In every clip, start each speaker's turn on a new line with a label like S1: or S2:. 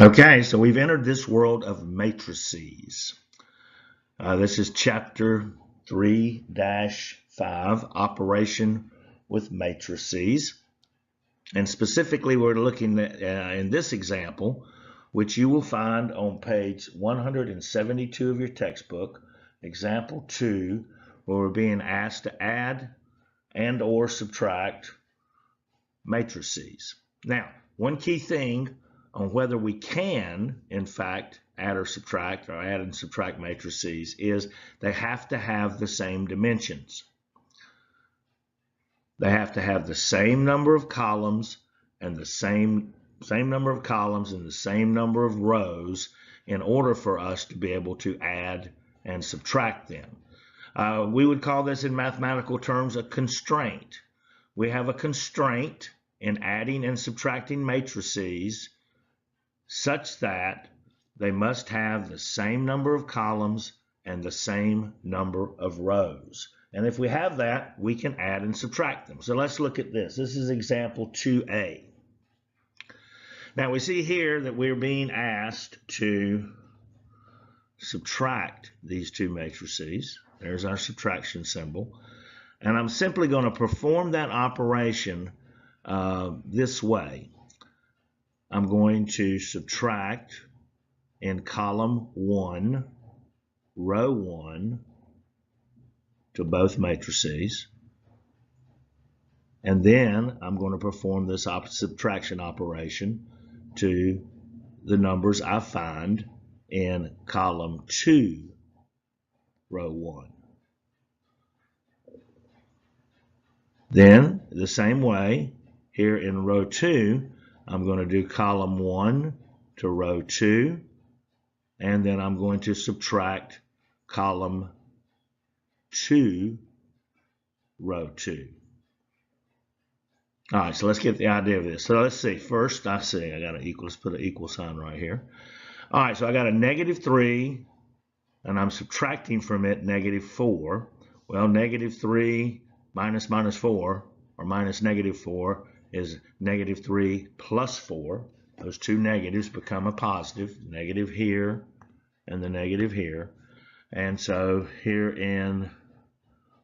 S1: Okay, so we've entered this world of matrices. This is chapter 3-5, Operation with Matrices. And specifically, we're looking at, in this example, which you will find on page 172 of your textbook, example 2, where we're being asked to add and or subtract matrices. Now, one key thing on whether we can, in fact, add or subtract or add and subtract matrices is they have to have the same dimensions. They have to have the same number of columns and the same number of columns and the same number of rows in order for us to be able to add and subtract them. We would call this in mathematical terms a constraint. We have a constraint in adding and subtracting matrices such that they must have the same number of columns and the same number of rows. And if we have that, we can add and subtract them. So let's look at this. This is example 2A. Now we see here that we're being asked to subtract these two matrices. There's our subtraction symbol. And I'm simply going to perform that operation this way. I'm going to subtract in column 1, row 1, to both matrices. And then I'm going to perform this subtraction operation to the numbers I find in column 2, row 1. Then, the same way, here in row 2, I'm going to do column 1 to row 2, and then I'm going to subtract column 2, row 2. All right, so let's get the idea of this. So let's see. First, I got an equal. Let's put an equal sign right here. All right, so I got a -3, and I'm subtracting from it -4. Well, -3 minus -4, or minus -4, is -3 plus 4. Those two negatives become a positive, negative here and the negative here. And so here in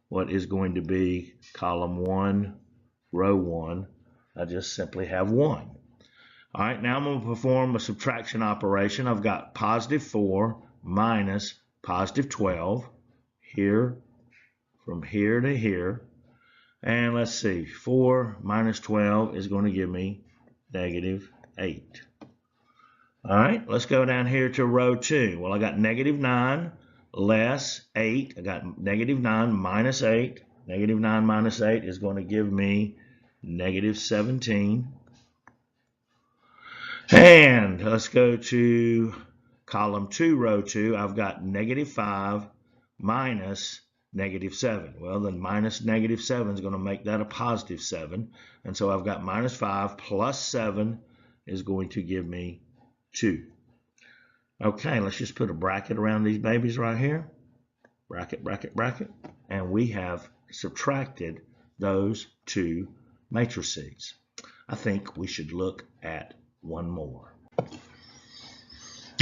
S1: what is going to be column 1, row 1, I just simply have 1. All right, now I'm going to perform a subtraction operation. I've got +4 minus +12 here, from here to here. And let's see, 4 minus 12 is going to give me -8. All right, let's go down here to row 2. Well, I got -9 less 8. I got -9 minus 8. -9 minus 8 is going to give me -17. And let's go to column 2, row 2. I've got -5 minus -7. Well, then minus -7 is going to make that a +7. And so I've got -5 plus 7 is going to give me 2. Okay, let's just put a bracket around these babies right here. Bracket, bracket, bracket. And we have subtracted those two matrices. I think we should look at one more.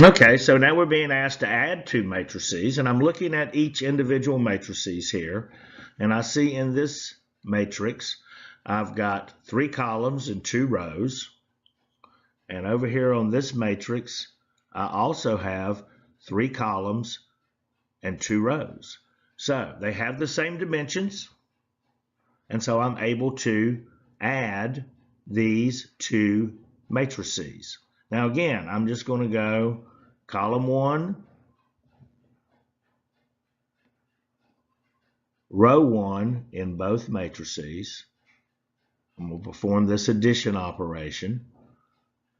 S1: Okay, so now we're being asked to add two matrices, and I'm looking at each individual matrices here, and I see in this matrix I've got 3 columns and 2 rows, and over here on this matrix I also have 3 columns and 2 rows. So they have the same dimensions, and so I'm able to add these two matrices. Now again, I'm just going to go column 1, row 1 in both matrices. I'm going to perform this addition operation.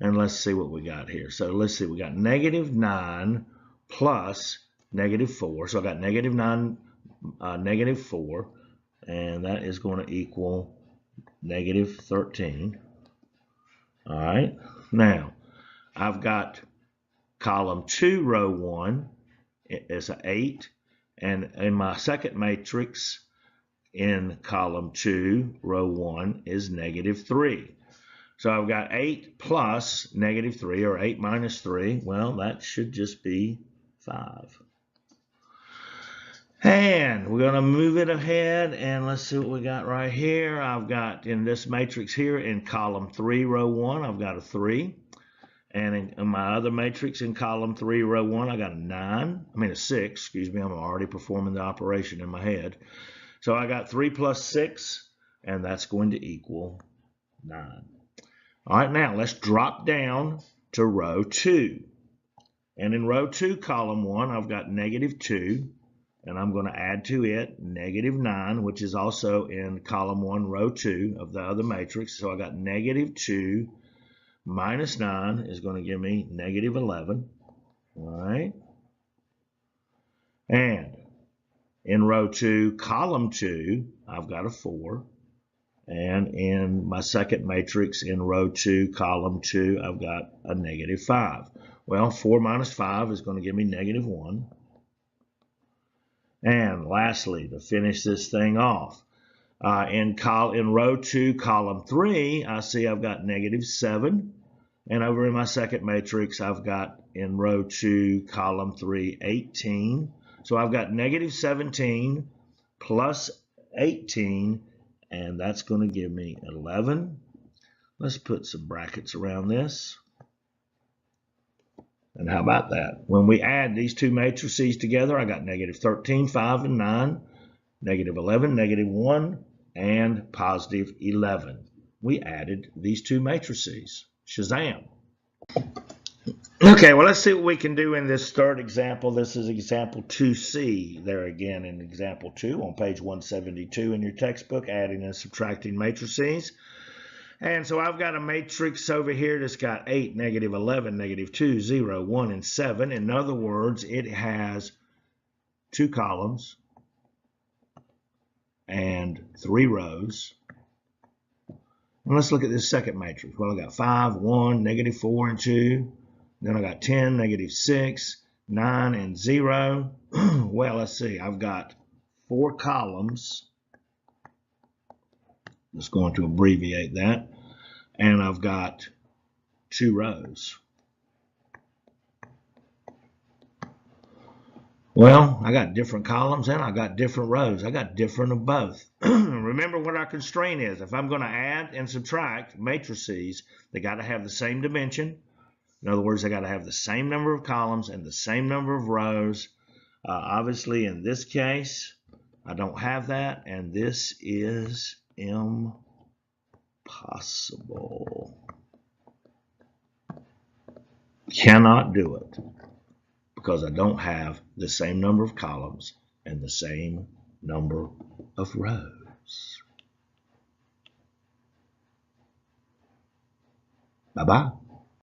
S1: And let's see what we got here. So let's see, we got -9 plus -4. So I got -9, -4, and that is going to equal -13. All right, now I've got column 2, row 1 is an 8, and in my second matrix in column 2, row 1 is -3. So I've got 8 plus negative 3, or 8 minus 3. Well, that should just be 5. And we're going to move it ahead, and let's see what we got right here. I've got in this matrix here in column 3, row 1, I've got a 3. And in my other matrix in column 3, row 1, I got a 6, excuse me. I'm already performing the operation in my head. So I got 3 plus 6, and that's going to equal 9. All right, now let's drop down to row 2. And in row 2, column 1, I've got negative 2. And I'm going to add to it negative 9, which is also in column 1, row 2 of the other matrix. So I got negative 2 minus 9 is going to give me negative 11. All right. And in row 2, column 2, I've got a 4. And in my second matrix in row 2, column 2, I've got a negative 5. Well, 4 minus 5 is going to give me negative 1. And lastly, to finish this thing off, in row 2, column 3, I see I've got negative 7. And over in my second matrix, I've got in row 2, column 3, 18. So I've got negative 17 plus 18, and that's going to give me 11. Let's put some brackets around this. And how about that? When we add these two matrices together, I got negative 13, 5, and 9, negative 11, negative 1, and positive 11. We added these two matrices. Shazam. Okay, well, let's see what we can do in this third example. This is example 2C. There again in example 2 on page 172 in your textbook, adding and subtracting matrices. And so I've got a matrix over here that's got 8, negative 11, negative 2, 0, 1, and 7. In other words, it has 2 columns and 3 rows. And let's look at this second matrix. Well, I got 5, 1, negative 4, and 2. Then I got 10, negative 6, 9, and 0. Well, let's see. I've got 4 columns. Just going to abbreviate that. And I've got 2 rows. Well, I got different columns and I got different rows. I got different of both. Remember what our constraint is. If I'm going to add and subtract matrices, they got to have the same dimension. In other words, they got to have the same number of columns and the same number of rows. Obviously, in this case, I don't have that, and this is impossible. Cannot do it because I don't have the same number of columns and the same number of rows. Bye-bye.